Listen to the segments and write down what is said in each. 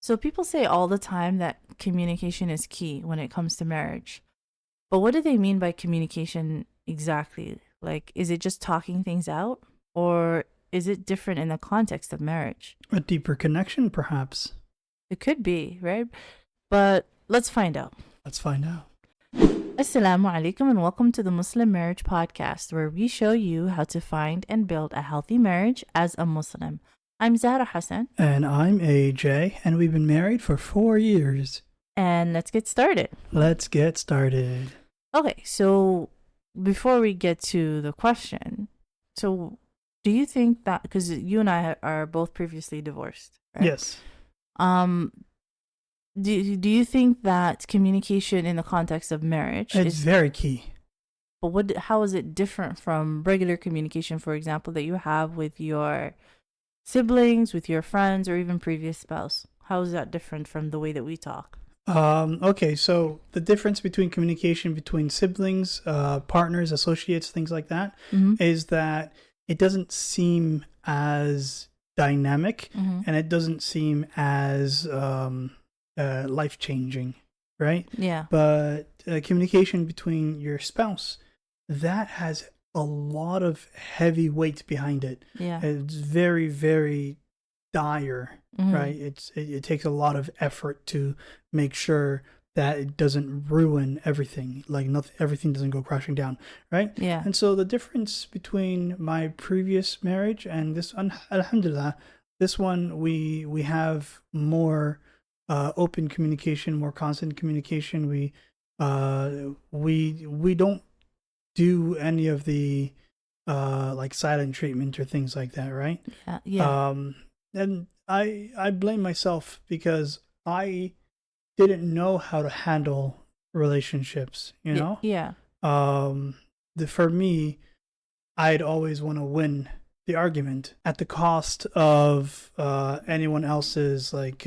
So people say all the time that communication is key when it comes to marriage. But what do they mean by communication exactly? Like, is it just talking things out? Or is it different in the context of marriage? A deeper connection, perhaps. It could be, right? But let's find out. Let's find out. Assalamu alaikum and welcome to the Muslim Marriage Podcast, where we show you how to find and build a healthy marriage as a Muslim. I'm Zahra Hassan. And I'm AJ, and we've been married for 4 years. And let's get started. Let's get started. Okay, so before we get to the question, so do you think that, because you and I are both previously divorced, right? Yes. Do you think that communication in the context of marriage It's is very key. But how is it different from regular communication, for example, that you have with your siblings, with your friends, or even previous spouse? How is that different from the way that we talk? Okay, so the difference between communication between siblings, partners, associates, things like that, is that it doesn't seem as dynamic and it doesn't seem as life-changing, right? Yeah. But communication between your spouse, that has a lot of heavy weight behind it. Yeah. It's very, very dire, right? It takes a lot of effort to make sure that it doesn't ruin everything, like everything doesn't go crashing down, right? Yeah. And so the difference between my previous marriage and this one, alhamdulillah, this one we have more open communication, more constant communication. We don't do any of the like silent treatment or things like that, right? Yeah. And I blame myself because I didn't know how to handle relationships, you know? Yeah. For me, I'd always want to win the argument at the cost of anyone else's like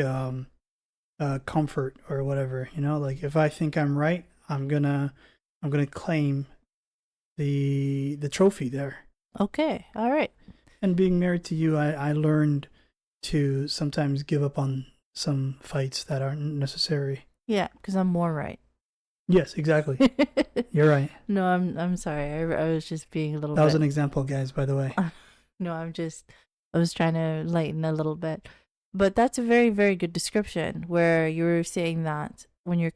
comfort or whatever, you know? Like if I think I'm right, I'm gonna claim the trophy there. Okay. All right. And being married to you, I learned to sometimes give up on some fights that aren't necessary. Yeah, because I'm more right. Yes, exactly. You're right. No, I'm sorry. I was just being a little That was an example, guys, by the way. No, I was trying to lighten a little bit. But that's a very, very good description where you were saying that when you're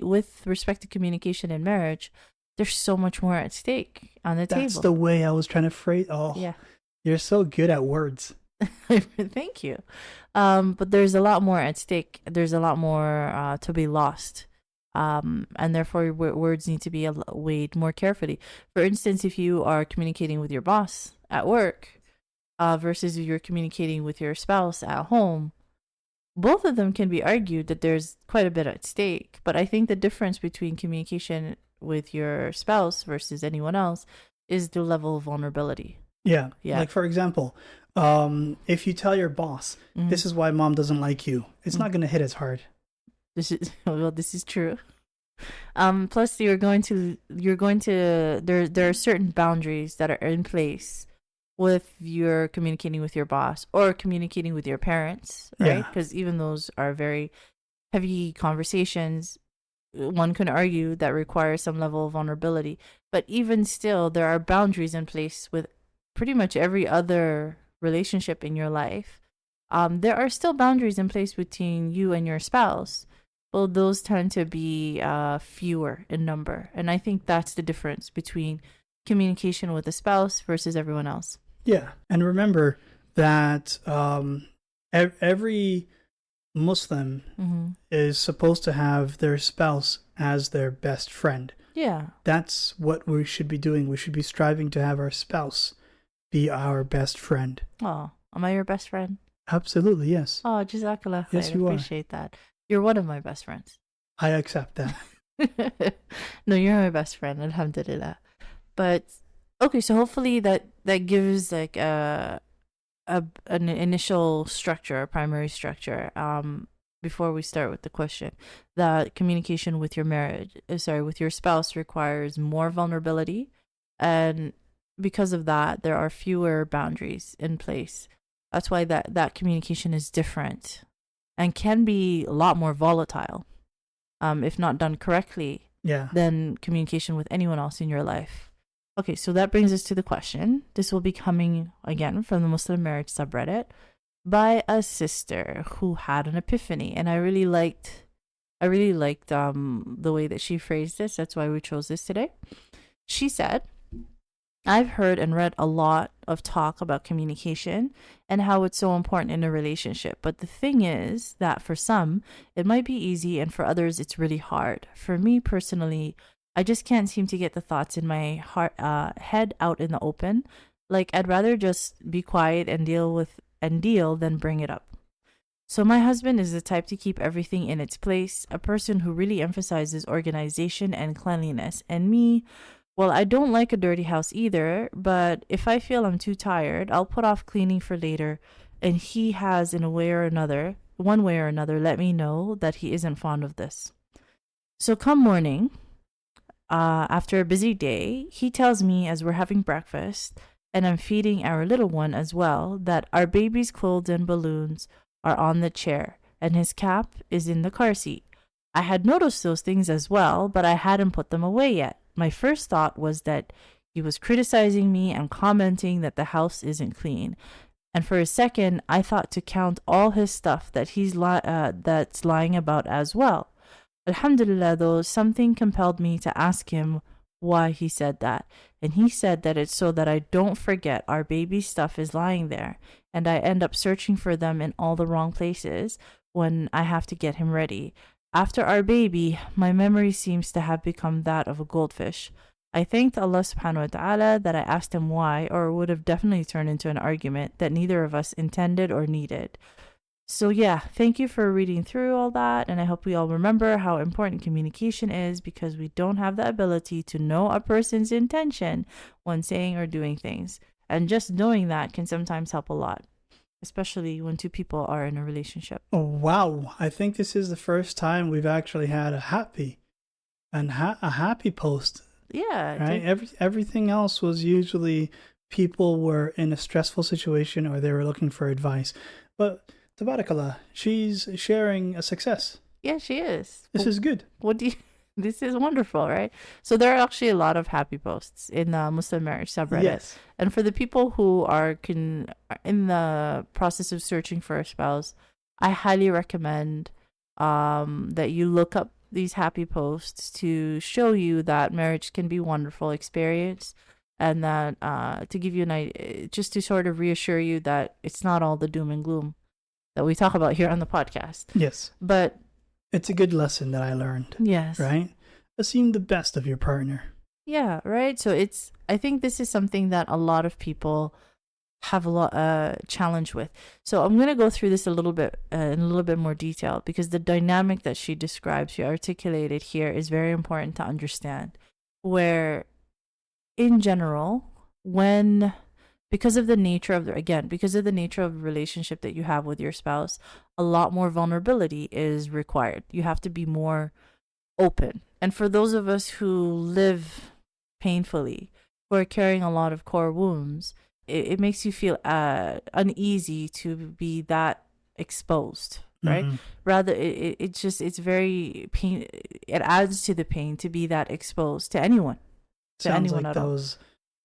with respect to communication in marriage, there's so much more at stake on the table. That's the way I was trying to phrase. Oh, yeah. You're so good at words. Thank you. But there's a lot more at stake. There's a lot more to be lost. And therefore, words need to be weighed more carefully. For instance, if you are communicating with your boss at work versus if you're communicating with your spouse at home, both of them can be argued that there's quite a bit at stake. But I think the difference between communication with your spouse versus anyone else is the level of vulnerability. Yeah. Like, for example, if you tell your boss, this is why mom doesn't like you, it's not going to hit as hard. This is true. Plus, there are certain boundaries that are in place with your communicating with your boss or communicating with your parents, right? Because even those are very heavy conversations. One can argue that requires some level of vulnerability, but even still, there are boundaries in place with pretty much every other relationship in your life. There are still boundaries in place between you and your spouse. Well, those tend to be fewer in number. And I think that's the difference between communication with a spouse versus everyone else. Yeah. And remember that every Muslim is supposed to have their spouse as their best friend. Yeah. That's what we should be doing. We should be striving to have our spouse be our best friend. Oh, am I your best friend? Absolutely, yes. Oh, Jazaa K'Allah Khayr. Yes, you appreciate that. You're one of my best friends. I accept that. No, you're my best friend, alhamdulillah. But okay, so hopefully that gives like an initial structure, a primary structure. Before we start with the question, that communication with with your spouse requires more vulnerability, and because of that, there are fewer boundaries in place. That's why that communication is different and can be a lot more volatile, if not done correctly, than communication with anyone else in your life. Okay, so that brings us to the question. This will be coming again from the Muslim Marriage subreddit by a sister who had an epiphany, and I really liked the way that she phrased this. That's why we chose this today. She said, I've heard and read a lot of talk about communication and how it's so important in a relationship. But the thing is that for some, it might be easy, and for others, it's really hard. For me personally, I just can't seem to get the thoughts in my head out in the open. Like, I'd rather just be quiet and deal than bring it up. So my husband is the type to keep everything in its place, a person who really emphasizes organization and cleanliness. And me, well, I don't like a dirty house either, but if I feel I'm too tired, I'll put off cleaning for later, and he has, in one way or another, let me know that he isn't fond of this. So come morning, after a busy day, he tells me as we're having breakfast, and I'm feeding our little one as well, that our baby's clothes and balloons are on the chair, and his cap is in the car seat. I had noticed those things as well, but I hadn't put them away yet. My first thought was that he was criticizing me and commenting that the house isn't clean. And for a second, I thought to count all his stuff that that's lying about as well. Alhamdulillah, though, something compelled me to ask him why he said that. And he said that it's so that I don't forget our baby's stuff is lying there, and I end up searching for them in all the wrong places when I have to get him ready. After our baby, my memory seems to have become that of a goldfish. I thanked Allah subhanahu wa ta'ala that I asked him why, or it would have definitely turned into an argument that neither of us intended or needed. So yeah, thank you for reading through all that, and I hope we all remember how important communication is, because we don't have the ability to know a person's intention when saying or doing things. And just knowing that can sometimes help a lot, especially when two people are in a relationship. Oh, wow. I think this is the first time we've actually had a happy post. Yeah. Right? Everything else was usually people were in a stressful situation or they were looking for advice. But Tabarakallah, she's sharing a success. Yeah, she is. This is good. This is wonderful, right? So there are actually a lot of happy posts in the Muslim Marriage subreddit. Yes. And for the people who are in the process of searching for a spouse, I highly recommend that you look up these happy posts to show you that marriage can be a wonderful experience, and that to give you an idea, just to sort of reassure you that it's not all the doom and gloom that we talk about here on the podcast. Yes. But it's a good lesson that I learned. Yes. Right? Assume the best of your partner. Yeah, right. So I think this is something that a lot of people have a lot challenge with. So I'm going to go through this a little bit in a little bit more detail, because the dynamic that she articulated here is very important to understand, where in general, because of the nature of the relationship that you have with your spouse, a lot more vulnerability is required. You have to be more open. And for those of us who live painfully, who are carrying a lot of core wounds, it makes you feel uneasy to be that exposed, right? Mm-hmm. Rather, it's very pain. It adds to the pain to be that exposed to anyone. Sounds like that was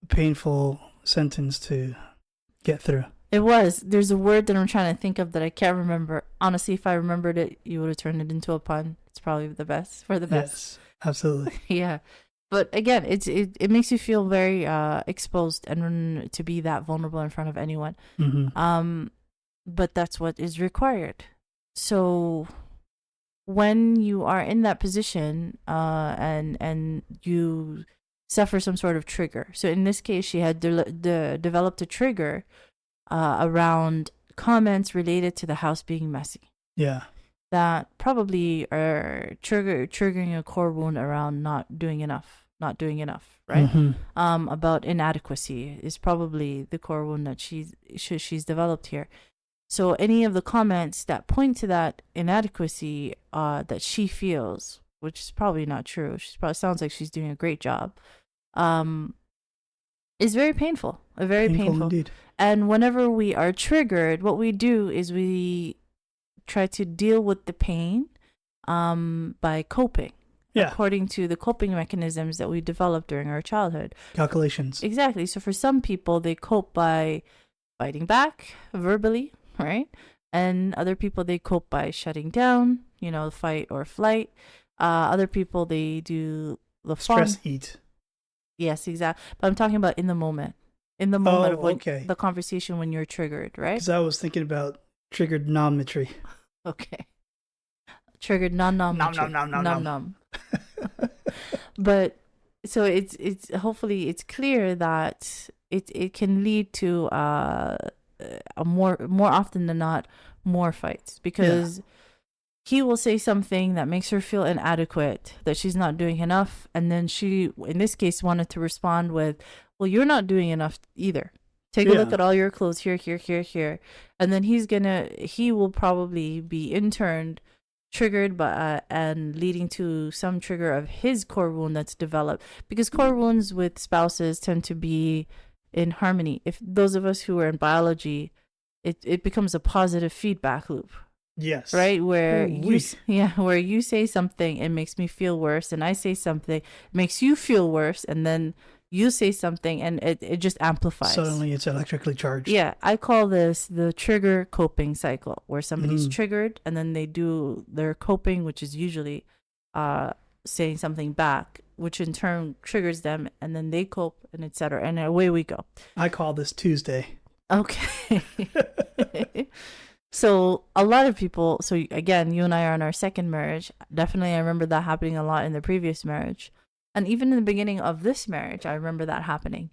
a painful sentence to get through. It was. There's a word that I'm trying to think of that I can't remember. Honestly, if I remembered it, you would have turned it into a pun. It's probably the best. Yes, absolutely. Yeah. But again, it makes you feel very exposed and to be that vulnerable in front of anyone. Mm-hmm. But that's what is required. So when you are in that position and you suffer some sort of trigger. So in this case, she had developed a trigger around comments related to the house being messy. Yeah. That probably are triggering a core wound around not doing enough, right? Mm-hmm. About inadequacy is probably the core wound that she's developed here. So any of the comments that point to that inadequacy that she feels, which is probably not true, sounds like she's doing a great job, is very painful. Very painful. Indeed. And whenever we are triggered, what we do is we try to deal with the pain by coping. Yeah. According to the coping mechanisms that we developed during our childhood. Calculations. Exactly. So for some people, they cope by fighting back verbally, right? And other people, they cope by shutting down, fight or flight. Other people, they do the stress eat. Yes, exactly. But I'm talking about in the moment. In the moment of when okay. the conversation when you're triggered, right? Because I was thinking about triggered nometry. Okay. Triggered non-nometry. Nom. But so it's hopefully it's clear that it can lead to a more often than not more fights, because he will say something that makes her feel inadequate, that she's not doing enough, and then she, in this case, wanted to respond with, well, you're not doing enough either. Take a look at all your clothes here. And then he will probably be in turn triggered by and leading to some trigger of his core wound that's developed, because core wounds with spouses tend to be in harmony. If those of us who are in biology, it becomes a positive feedback loop. Yes. Right? Where you say something, it makes me feel worse, and I say something, it makes you feel worse, and then you say something, and it just amplifies. Suddenly it's electrically charged. Yeah, I call this the trigger coping cycle, where somebody's triggered and then they do their coping, which is usually saying something back, which in turn triggers them, and then they cope, and etc. And away we go. I call this Tuesday. Okay. So a lot of people, so again, you and I are in our second marriage. Definitely, I remember that happening a lot in the previous marriage. And even in the beginning of this marriage, I remember that happening.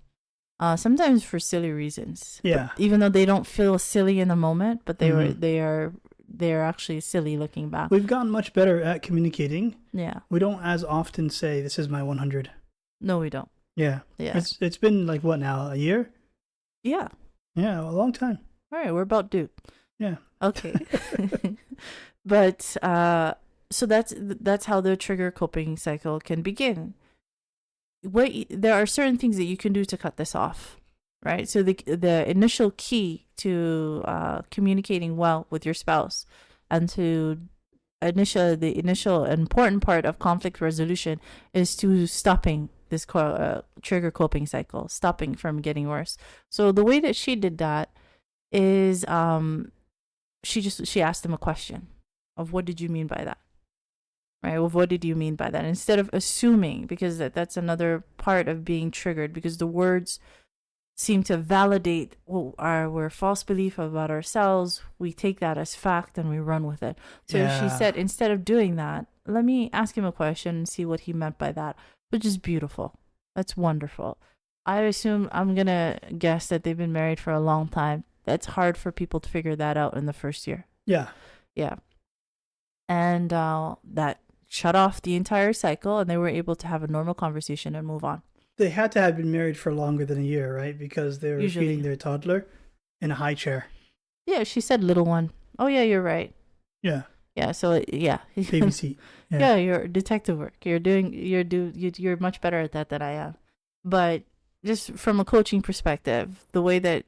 Sometimes for silly reasons. Yeah. But even though they don't feel silly in the moment, but they are actually silly looking back. We've gotten much better at communicating. Yeah. We don't as often say, this is my 100. No, we don't. Yeah. Yeah. It's been like, what now, a year? Yeah. Yeah, a long time. All right, we're about due. Yeah. Okay. But so that's how the trigger coping cycle can begin. There are certain things that you can do to cut this off, right? So the initial key to communicating well with your spouse, and the initial important part of conflict resolution, is to stopping this trigger coping cycle, stopping from getting worse. So the way that she did that is she asked him a question of, what did you mean by that? Right? Well, what did you mean by that? Instead of assuming, because that's another part of being triggered, because the words seem to validate our false belief about ourselves. We take that as fact and we run with it. So she said, instead of doing that, let me ask him a question and see what he meant by that, which is beautiful. That's wonderful. I'm going to guess that they've been married for a long time. That's hard for people to figure that out in the first year. Yeah. Yeah. And that shut off the entire cycle, and they were able to have a normal conversation and move on. They had to have been married for longer than a year, right? Because they were feeding their toddler in a high chair. Yeah, she said little one. Oh, yeah, you're right. Yeah. Yeah, so, yeah. Baby seat. Yeah, your detective work. You're much better at that than I am. But just from a coaching perspective, the way that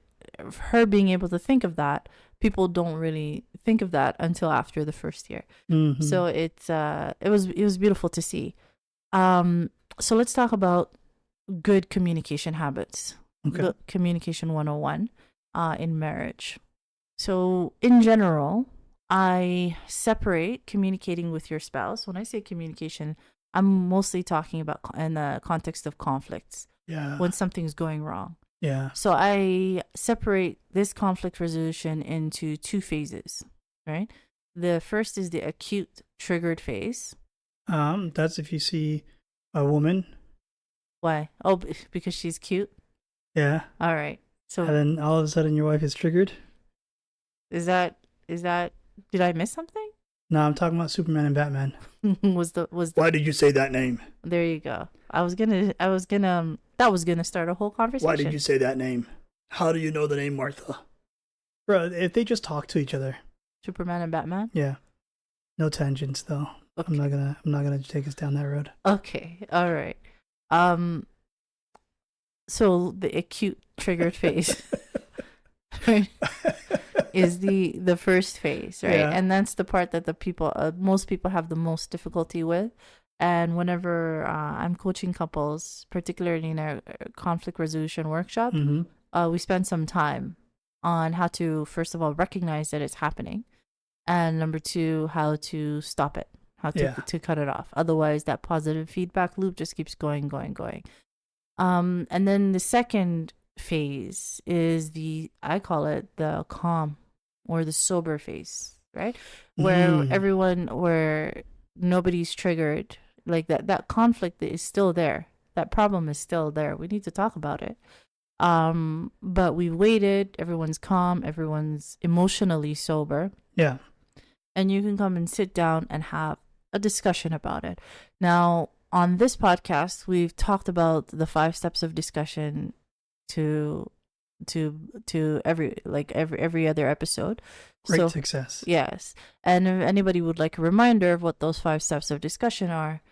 her being able to think of that, people don't really think of that until after the first year. Mm-hmm. So it was beautiful to see. So let's talk about good communication habits. Okay. Communication 101 in marriage. So in general, I separate communicating with your spouse. When I say communication, I'm mostly talking about in the context of conflicts. Yeah. When something's going wrong. Yeah. So I separate this conflict resolution into two phases, right? The first is the acute triggered phase. That's if you see a woman. Why? Oh, because she's cute? Yeah. All right. So and then all of a sudden your wife is triggered? Is that did I miss something? No, I'm talking about Superman and Batman. was the Why did you say that name? There you go. That was gonna start a whole conversation. Why did you say that name? How do you know the name Martha? Bro, if they just talk to each other. Superman and Batman? Yeah. No tangents though. Okay. I'm not gonna take us down that road. Okay. All right. So the acute triggered phase is the first phase, right? Yeah. And that's the part that the people, most people have the most difficulty with. And whenever I'm coaching couples, particularly in a conflict resolution workshop, we spend some time on how to, first of all, recognize that it's happening, and number two, how to stop it, how to cut it off. Otherwise, that positive feedback loop just keeps going. And then the second phase is I call it the calm or the sober phase, right? Where nobody's triggered, like that conflict is still there. That problem is still there. We need to talk about it. But we've waited, everyone's calm, everyone's emotionally sober. Yeah. And you can come and sit down and have a discussion about it. Now, on this podcast, we've talked about the 5 steps of discussion to every other episode. Great success. Yes. And if anybody would like a reminder of what those 5 steps of discussion are,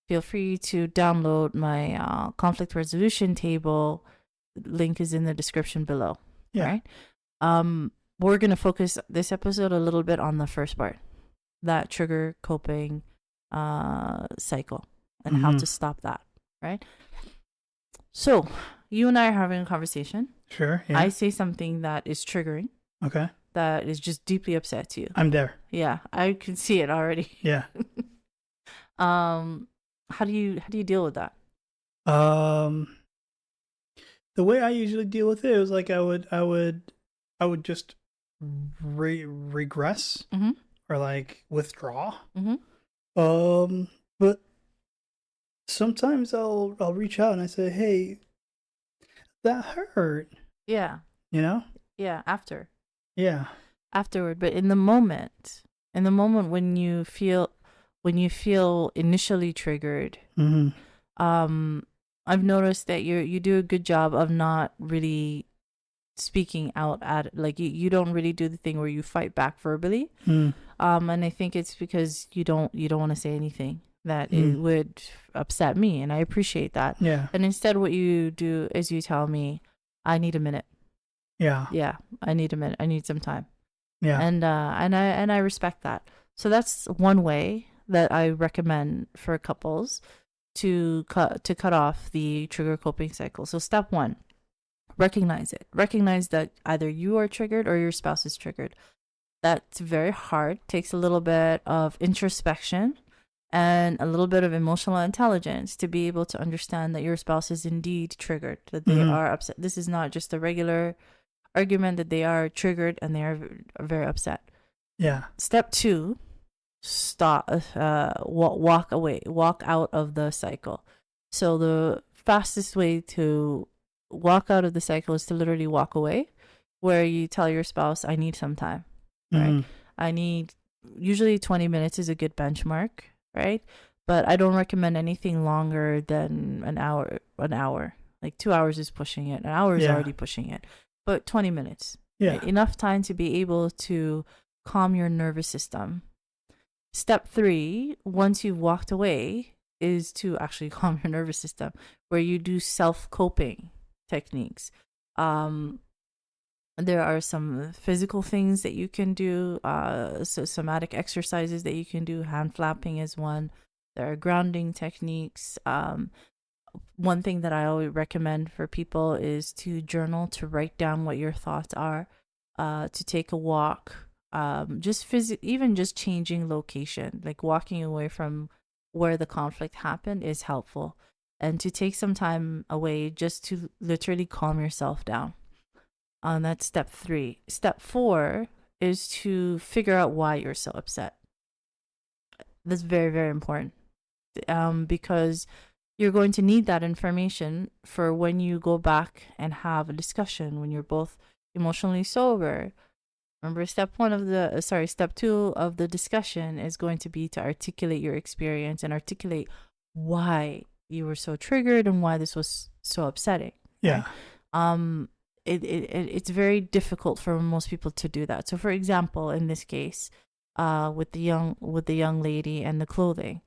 feel free to download my conflict resolution table. Link is in the description below. Yeah. Right? We're going to focus this episode a little bit on the first part, that trigger coping cycle, and how to stop that, right? So you and I are having a conversation. Sure. Yeah. I say something that is triggering. Okay. That is just deeply upset to you. I'm there. Yeah, I can see it already. Yeah. How do you deal with that? The way I usually deal with it was like I would just regress or like withdraw. But sometimes I'll reach out and I say, "Hey, that hurt." Yeah. You know? Yeah, after. Yeah. Afterward, but in the moment when you feel initially triggered, I've noticed that you do a good job of not really speaking out at it. Like you don't really do the thing where you fight back verbally. And I think it's because you don't want to say anything that it would upset me, and I appreciate that. Yeah. And instead what you do is you tell me, I need a minute. Yeah. Yeah, I need a minute. I need some time. Yeah. And I respect that. So that's one way that I recommend for couples to cut off the trigger coping cycle. So step 1, recognize it. Recognize that either you are triggered or your spouse is triggered. That's very hard. Takes a little bit of introspection and a little bit of emotional intelligence to be able to understand that your spouse is indeed triggered, that they are upset. This is not just a regular argument, that they are triggered and they are very upset. Yeah. Step 2, stop, walk away, walk out of the cycle. So the fastest way to walk out of the cycle is to literally walk away, where you tell your spouse, I need some time, right? I need, usually 20 minutes is a good benchmark, right? But I don't recommend anything longer than an hour. Like 2 hours is pushing it. An hour is already pushing it. But 20 minutes. Yeah. Right? Enough time to be able to calm your nervous system. Step 3, once you've walked away, is to actually calm your nervous system, where you do self-coping techniques. There are some physical things that you can do, so somatic exercises that you can do. Hand flapping is one. There are grounding techniques. One thing that I always recommend for people is to journal, to write down what your thoughts are, to take a walk, even just changing location, like walking away from where the conflict happened is helpful, and to take some time away just to literally calm yourself down. That's step 3. Step 4 is to figure out why you're so upset. That's very, very important, because you're going to need that information for when you go back and have a discussion, when you're both emotionally sober. Remember, step 2 of the discussion is going to be to articulate your experience and articulate why you were so triggered and why this was so upsetting. Yeah. Right? It's very difficult for most people to do that. So, for example, in this case, with the young lady and the clothing,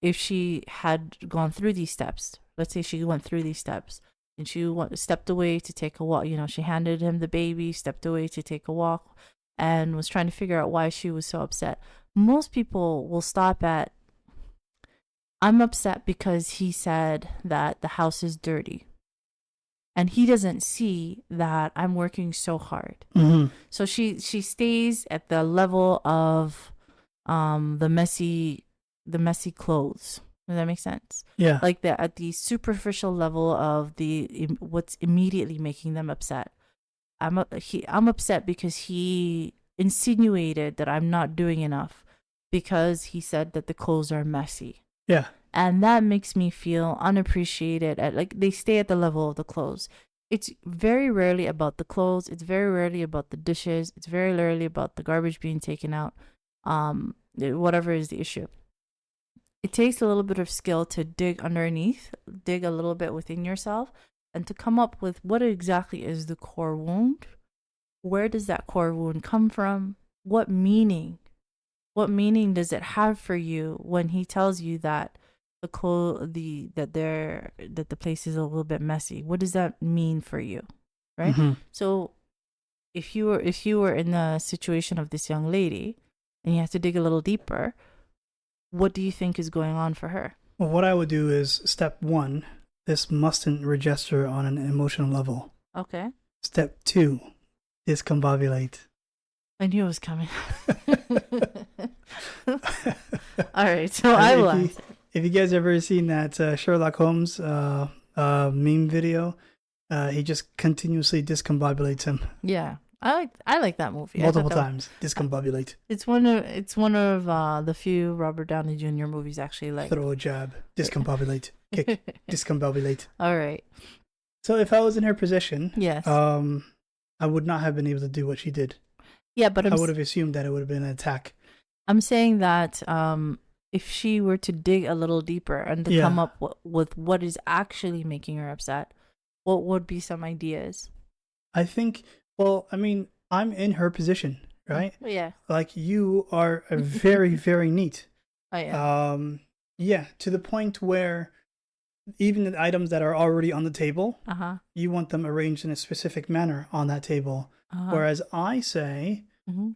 if she had gone through these steps, let's say she went through these steps and she stepped away to take a walk, she handed him the baby, stepped away to take a walk, and was trying to figure out why she was so upset. Most people will stop at, I'm upset because he said that the house is dirty. And he doesn't see that I'm working so hard. So she stays at the level of the messy clothes. Does that make sense? Yeah. Like at the superficial level of what's immediately making them upset. I'm upset because he insinuated that I'm not doing enough because he said that the clothes are messy. Yeah. And that makes me feel unappreciated. Like they stay at the level of the clothes. It's very rarely about the clothes. It's very rarely about the dishes. It's very rarely about the garbage being taken out. Whatever is the issue. It takes a little bit of skill to dig underneath, dig a little bit within yourself, and to come up with what exactly is the core wound. Where does that core wound come from? What meaning does it have for you when he tells you that that the place is a little bit messy? What does that mean for you, right? So if you were in the situation of this young lady and you have to dig a little deeper, what do you think is going on for her? Well, what I would do is, step 1, this mustn't register on an emotional level. Okay. Step 2, discombobulate. I knew it was coming. All right, so I will answer. If you guys ever seen that Sherlock Holmes meme video, he just continuously discombobulates him. Yeah, I like that movie. Multiple times, discombobulate. It's one of the few Robert Downey Jr. movies actually like. Throw a jab, discombobulate, kick, discombobulate. All right. So if I was in her position, yes, I would not have been able to do what she did. Yeah, but I would have assumed that it would have been an attack. I'm saying that if she were to dig a little deeper and to come up with what is actually making her upset, what would be some ideas? I think, well, I mean, I'm in her position, right? Yeah. Like, you are very, very neat. I am. Yeah, to the point where even the items that are already on the table, you want them arranged in a specific manner on that table. Whereas I say,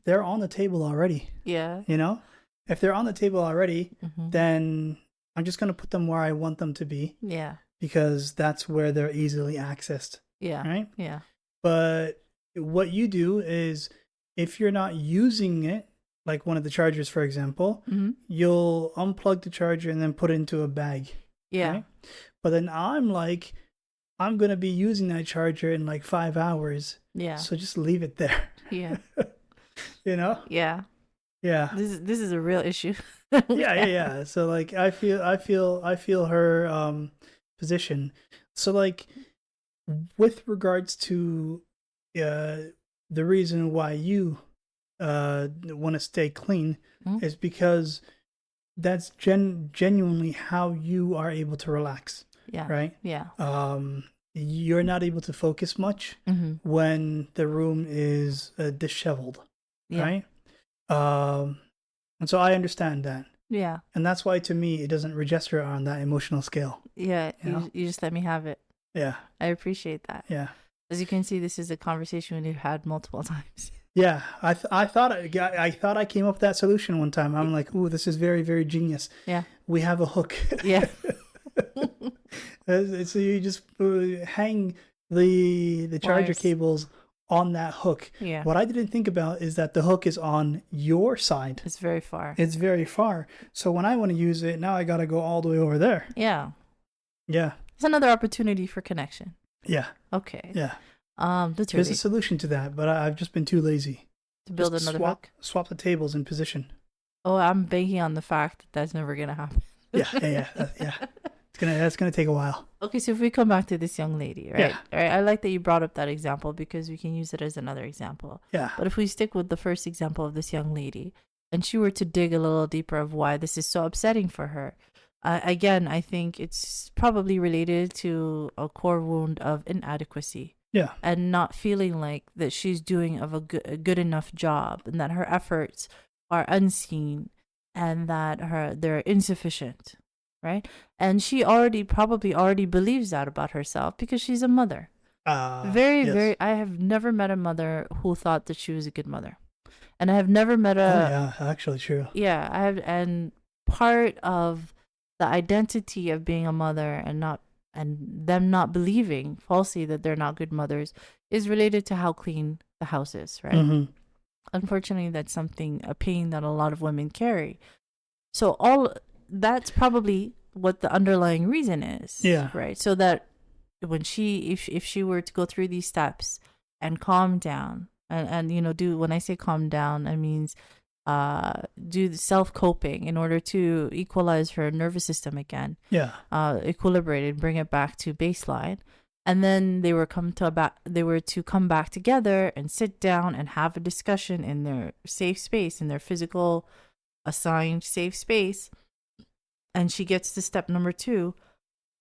they're on the table already. Yeah. You know? If they're on the table already, then I'm just going to put them where I want them to be. Yeah. Because that's where they're easily accessed. Yeah. Right? Yeah. But what you do is, if you're not using it, like one of the chargers, for example, you'll unplug the charger and then put it into a bag. Yeah. Right? But then I'm like, I'm going to be using that charger in like 5 hours. Yeah. So just leave it there. Yeah. You know? Yeah. Yeah. This is a real issue. Yeah. So like, I feel her position. So like, with regards to the reason why you want to stay clean is because that's genuinely how you are able to relax. Yeah. Right? Yeah. You're not able to focus much when the room is disheveled. Yeah. Right? And so I understand that. Yeah. And that's why, to me, it doesn't register on that emotional scale. Yeah. You just let me have it. Yeah. I appreciate that. Yeah. As you can see, this is a conversation we've had multiple times. Yeah. I thought I came up with that solution one time. I'm like, ooh, this is very, very genius. Yeah. We have a hook. Yeah. So you just hang the charger cables on that hook. Yeah. What I didn't think about is that the hook is on your side. It's very far. It's very far. So when I want to use it, now I got to go all the way over there. Yeah. Yeah. It's another opportunity for connection. Yeah. Okay. Yeah. There's a solution to that, but I've just been too lazy to build just another hook. Swap the tables in position. Oh, I'm banking on the fact that that's never gonna happen. Yeah. That's gonna take a while. Okay, so if we come back to this young lady, right? Yeah. Right. I like that you brought up that example because we can use it as another example. Yeah. But if we stick with the first example of this young lady, and she were to dig a little deeper of why this is so upsetting for her, again, I think it's probably related to a core wound of inadequacy. Yeah. And not feeling like that she's doing a good enough job, and that her efforts are unseen, and that they're insufficient. Right? And she probably already believes that about herself because she's a mother. Very, I have never met a mother who thought that she was a good mother. And I have never met yeah, actually true. yeah, I have, and part of the identity of being a mother and them not believing falsely that they're not good mothers is related to how clean the house is, right? Mm-hmm. Unfortunately, that's something, a pain that a lot of women carry. So all that's probably what the underlying reason is. Yeah. Right. So that when if she were to go through these steps and calm down and do, when I say calm down, I means do the self coping in order to equalize her nervous system again. Yeah. Equilibrate it, bring it back to baseline. And then they were to come back together and sit down and have a discussion in their safe space, in their physical assigned safe space. And she gets to step number 2.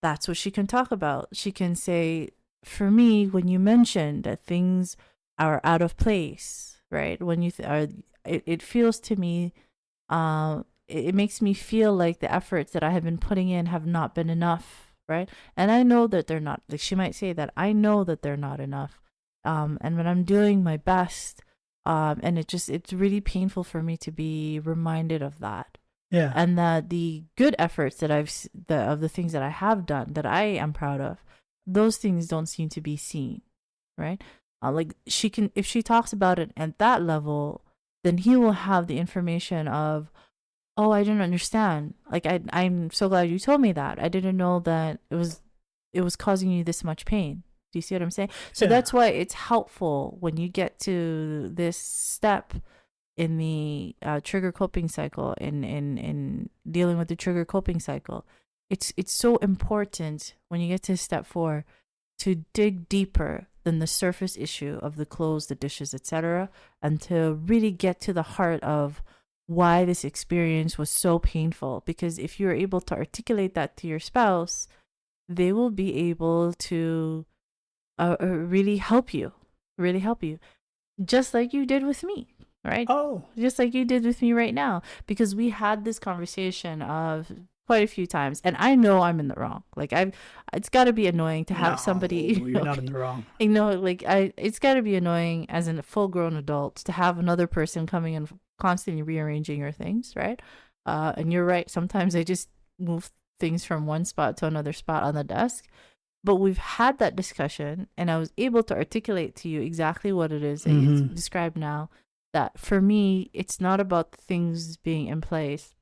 That's what she can talk about. She can say, for me, when you mentioned that things are out of place, right? When you it feels to me, it makes me feel like the efforts that I have been putting in have not been enough, right? And I know that they're not. Like, she might say that I know that they're not enough, and when I'm doing my best, and it's really painful for me to be reminded of that. Yeah. And that the good efforts that of the things that I have done that I am proud of, those things don't seem to be seen, right? Like, she can, if she talks about it at that level, then he will have the information of, oh, I didn't understand. Like, I'm so glad you told me that. I didn't know that it was causing you this much pain. Do you see what I'm saying? So that's why it's helpful when you get to this step in the trigger coping cycle, in dealing with the trigger coping cycle. It's so important when you get to step 4 to dig deeper than the surface issue of the clothes, the dishes, etc., and to really get to the heart of why this experience was so painful. Because if you're able to articulate that to your spouse, they will be able to really help you, just like you did with me. Right? Oh. Just like you did with me right now. Because we had this conversation of quite a few times, and I know I'm in the wrong. Like, it's got to be annoying to have somebody. You're not in the wrong. I know, like, it's got to be annoying as a full-grown adult to have another person coming and constantly rearranging your things, right? And you're right. Sometimes I just move things from one spot to another spot on the desk. But we've had that discussion, and I was able to articulate to you exactly what it is that you described now. That for me, it's not about things being in place.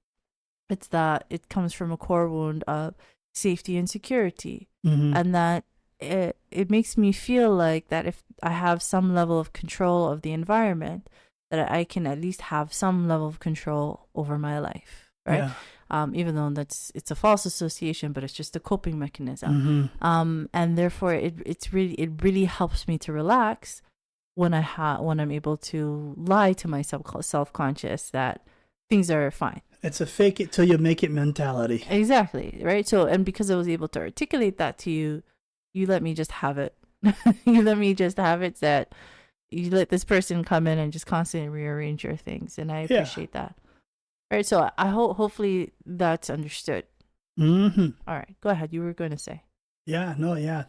It's that it comes from a core wound of safety and security. And that it makes me feel like that if I have some level of control of the environment, that I can at least have some level of control over my life, right? Yeah. Even though it's a false association, but it's just a coping mechanism. And therefore, it really helps me to relax when I'm able to lie to my self-conscious that things are fine. It's a fake it till you make it mentality. Exactly, right? So, and because I was able to articulate that to you, you let me just have it. You let me just have it, that you let this person come in and just constantly rearrange your things, and I appreciate that. Right? So I hopefully that's understood. All right, go ahead. You were going to say. Yeah, no, yeah.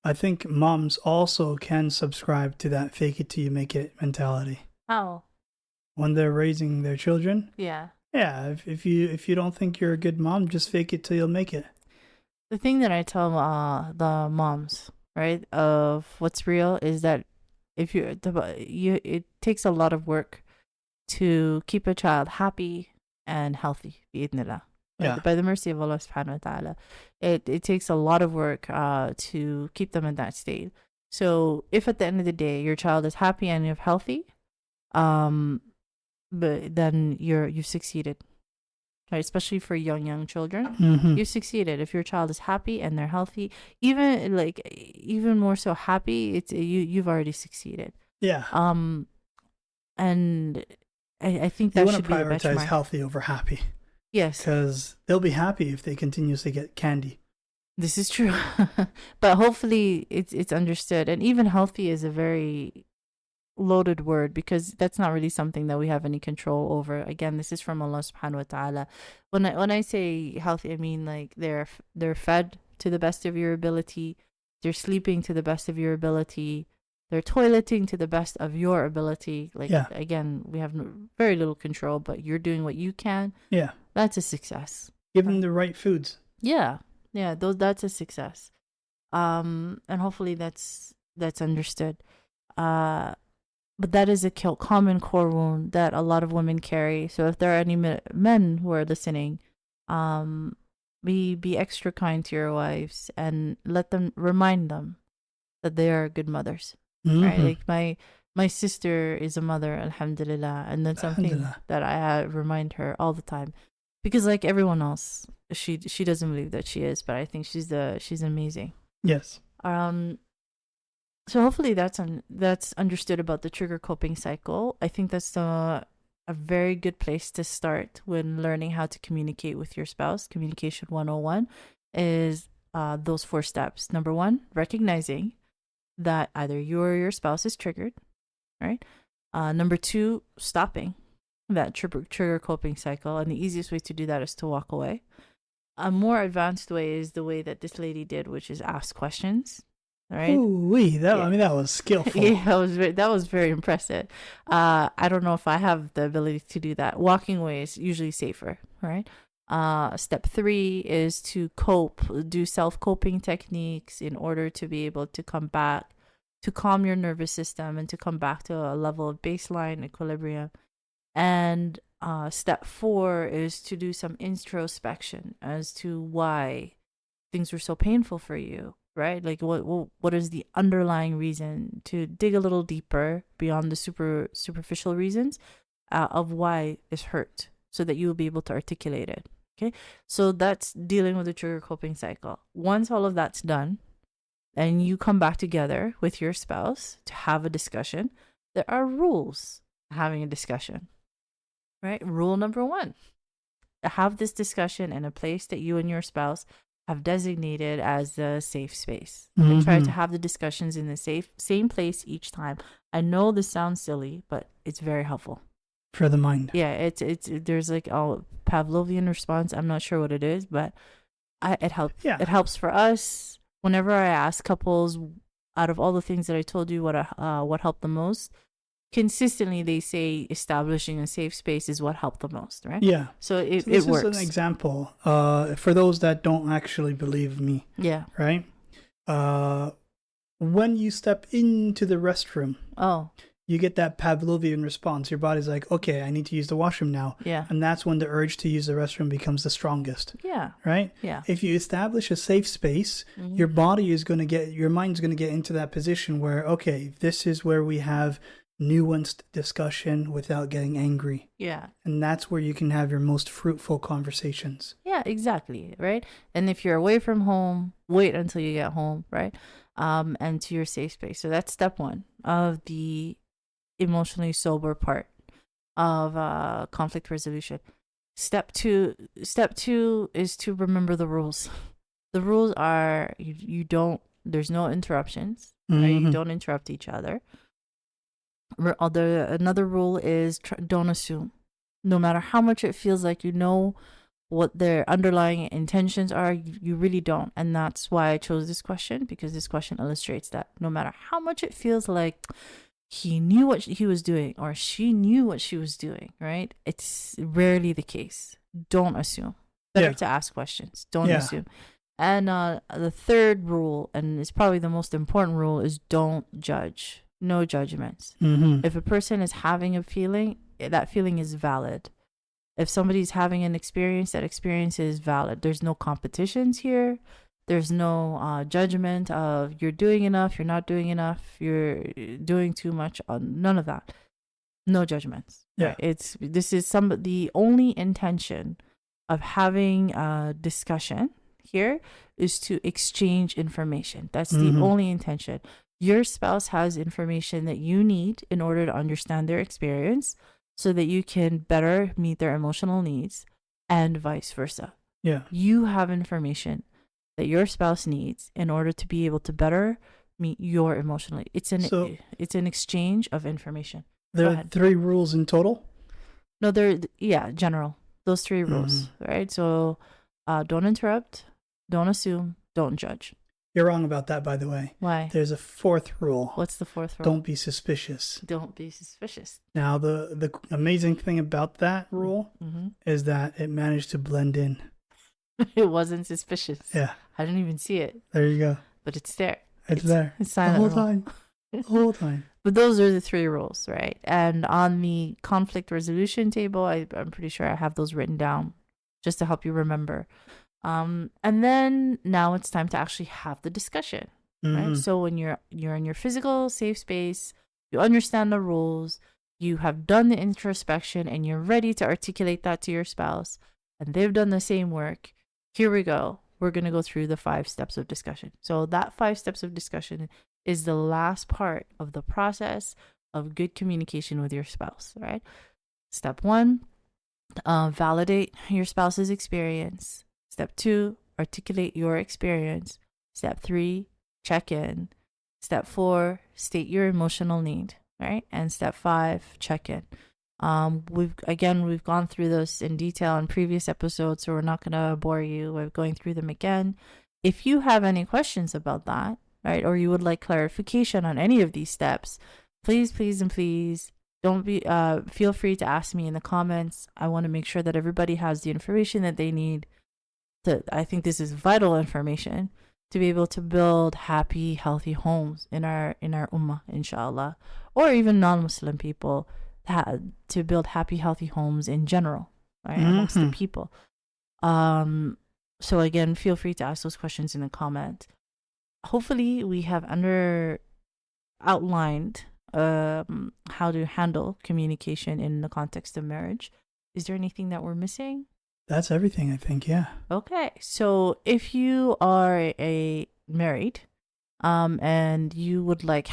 I think moms also can subscribe to that fake it till you make it mentality. How? When they're raising their children. Yeah. Yeah, if you don't think you're a good mom, just fake it till you'll make it. The thing that I tell the moms, right, of what's real is that if it takes a lot of work to keep a child happy and healthy, bi'idhnillah. Yeah. By the mercy of Allah subhanahu wa ta'ala. It takes a lot of work to keep them in that state. So if at the end of the day your child is happy and you're healthy, but then you've succeeded. Right? Especially for young children. You've succeeded. If your child is happy and they're healthy, even more so happy, you've already succeeded. Yeah. And I think that should be a benchmark. You want to prioritize healthy over happy. Yes. Because they'll be happy if they continuously get candy. This is true. But hopefully it's understood. And even healthy is a very loaded word, because that's not really something that we have any control over. Again, this is from Allah subhanahu wa ta'ala. When I say healthy, I mean like they're fed to the best of your ability, they're sleeping to the best of your ability, They're toileting to the best of your ability. Like, Yeah. again, we have very little control, but you're doing what you can. Yeah. That's a success. Give them the right foods. Yeah. Yeah. That's a success. And hopefully that's understood. But that is a common core wound that a lot of women carry. So if there are any men who are listening, be extra kind to your wives and remind them that they are good mothers. Right? Like my sister is a mother, alhamdulillah, and that's something that I remind her all the time, because like everyone else, she doesn't believe that she is, but I think she's amazing. Yes. So hopefully that's understood about the trigger coping cycle. I think that's a very good place to start when learning how to communicate with your spouse. Communication 101 is those 4 steps. Number 1, recognizing that either you or your spouse is triggered, right? Number 2, stopping that trigger coping cycle. And the easiest way to do that is to walk away. A more advanced way is the way that this lady did, which is ask questions. Right? Ooh-wee, I mean, that was skillful. Yeah, that was very impressive. I don't know if I have the ability to do that. Walking away is usually safer, right? Step 3 is to do self-coping techniques in order to be able to come back, to calm your nervous system and to come back to a level of baseline equilibrium. And step 4 is to do some introspection as to why things were so painful for you. Right? Like what is the underlying reason, to dig a little deeper beyond the superficial reasons of why this hurt, so that you will be able to articulate it. Okay? So that's dealing with the trigger coping cycle. Once all of that's done and you come back together with your spouse to have a discussion, there are rules to having a discussion. Right? Rule number 1, have this discussion in a place that you and your spouse have designated as the safe space. Try to have the discussions in the same place each time. I know this sounds silly, but it's very helpful for the mind. Yeah, it's there's like a Pavlovian response. I'm not sure what it is, but it helps. Yeah. It helps for us. Whenever I ask couples, out of all the things that I told you, what helped the most, consistently they say establishing a safe space is what helped the most, right? Yeah. So this works. is an example for those that don't actually believe me. Yeah. Right? When you step into the restroom, you get that Pavlovian response. Your body's like, okay, I need to use the washroom now. Yeah. And that's when the urge to use the restroom becomes the strongest. Yeah. Right? Yeah. If you establish a safe space, your mind's going to get into that position where, okay, this is where we have nuanced discussion without getting angry. Yeah. And that's where you can have your most fruitful conversations. Yeah, exactly. Right. And if you're away from home, wait until you get home, right? And to your safe space. So that's step 1 of the emotionally sober part of conflict resolution. Step 2 is to remember the rules. The rules are there's no interruptions. Right? You don't interrupt each other. Another rule is don't assume. No matter how much it feels like you know what their underlying intentions are, you really don't. And that's why I chose this question, because this question illustrates that no matter how much it feels like he knew what he was doing or she knew what she was doing, right? It's rarely the case. Don't assume. Better to ask questions. Don't assume. And the third rule, and it's probably the most important rule, is don't judge. No judgments. If a person is having a feeling, that feeling is valid. If somebody's having an experience, that experience is valid. There's no competitions here. There's no judgment of you're doing enough, you're not doing enough, you're doing too much. None of that. No judgments. Yeah. Right? This is the only intention of having a discussion here is to exchange information. That's the only intention. Your spouse has information that you need in order to understand their experience so that you can better meet their emotional needs, and vice versa. Yeah. You have information that your spouse needs in order to be able to better meet your emotional needs. It's an exchange of information. There are 3 rules in total? No, general. Those 3 rules, right? So don't interrupt, don't assume, don't judge. You're wrong about that, by the way. Why? There's a fourth rule. What's the fourth rule? Don't be suspicious. Don't be suspicious. Now, the amazing thing about that rule is that it managed to blend in. It wasn't suspicious. Yeah. I didn't even see it. There you go. But it's there. It's there. It's silent the whole time. The whole time. But those are the 3 rules, right? And on the conflict resolution table, I'm pretty sure I have those written down just to help you remember. And then now it's time to actually have the discussion, right? So when you're in your physical safe space, you understand the rules, you have done the introspection, and you're ready to articulate that to your spouse, and they've done the same work. Here we go. We're going to go through the 5 steps of discussion. So that 5 steps of discussion is the last part of the process of good communication with your spouse, right? Step 1, validate your spouse's experience. Step 2, articulate your experience. Step 3, check in. Step 4, state your emotional need, right? And step 5, check in. We've gone through those in detail in previous episodes, so we're not going to bore you with going through them again. If you have any questions about that, right, or you would like clarification on any of these steps, please don't be feel free to ask me in the comments. I want to make sure that everybody has the information that they need. I think this is vital information to be able to build happy, healthy homes in our ummah, In Shaa Allah, or even non-Muslim people, to build happy, healthy homes in general, right, amongst the people. So again, feel free to ask those questions in the comments. Hopefully, we have outlined how to handle communication in the context of marriage. Is there anything that we're missing? That's everything, I think, yeah. Okay, so if you are married and you would like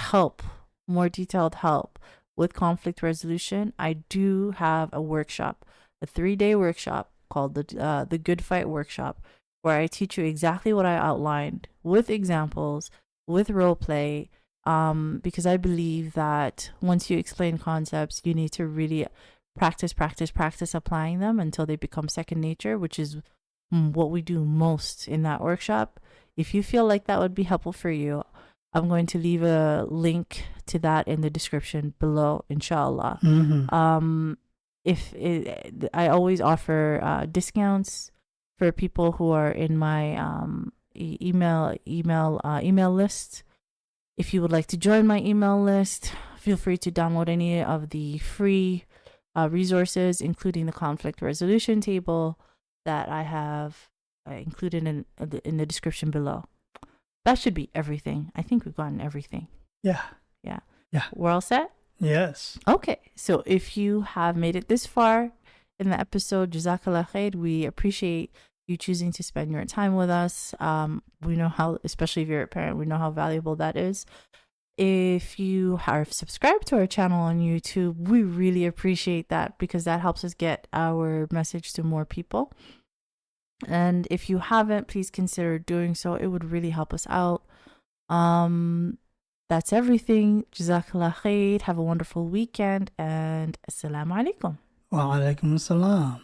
more detailed help with conflict resolution, I do have a workshop, a 3-day workshop called the Good Fight Workshop, where I teach you exactly what I outlined with examples, with role play, because I believe that once you explain concepts, you need to really practice applying them until they become second nature, which is what we do most in that workshop. If you feel like that would be helpful for you, I'm going to leave a link to that in the description below, In Shaa Allah. I always offer discounts for people who are in my email list. If you would like to join my email list, feel free to download any of the free resources, including the conflict resolution table that I have included in the description below. That should be everything. I think we've gotten everything. Yeah. We're all set? Yes. Okay. So if you have made it this far in the episode, Jazaa K'Allah Khayr, we appreciate you choosing to spend your time with us. We know how, especially if you're a parent, we know how valuable that is. If you are subscribed to our channel on YouTube, we really appreciate that because that helps us get our message to more people. And if you haven't, please consider doing so. It would really help us out. That's everything. Jazaa K'Allah Khayr. Have a wonderful weekend and Assalamu alaikum. Wa alaikum assalam.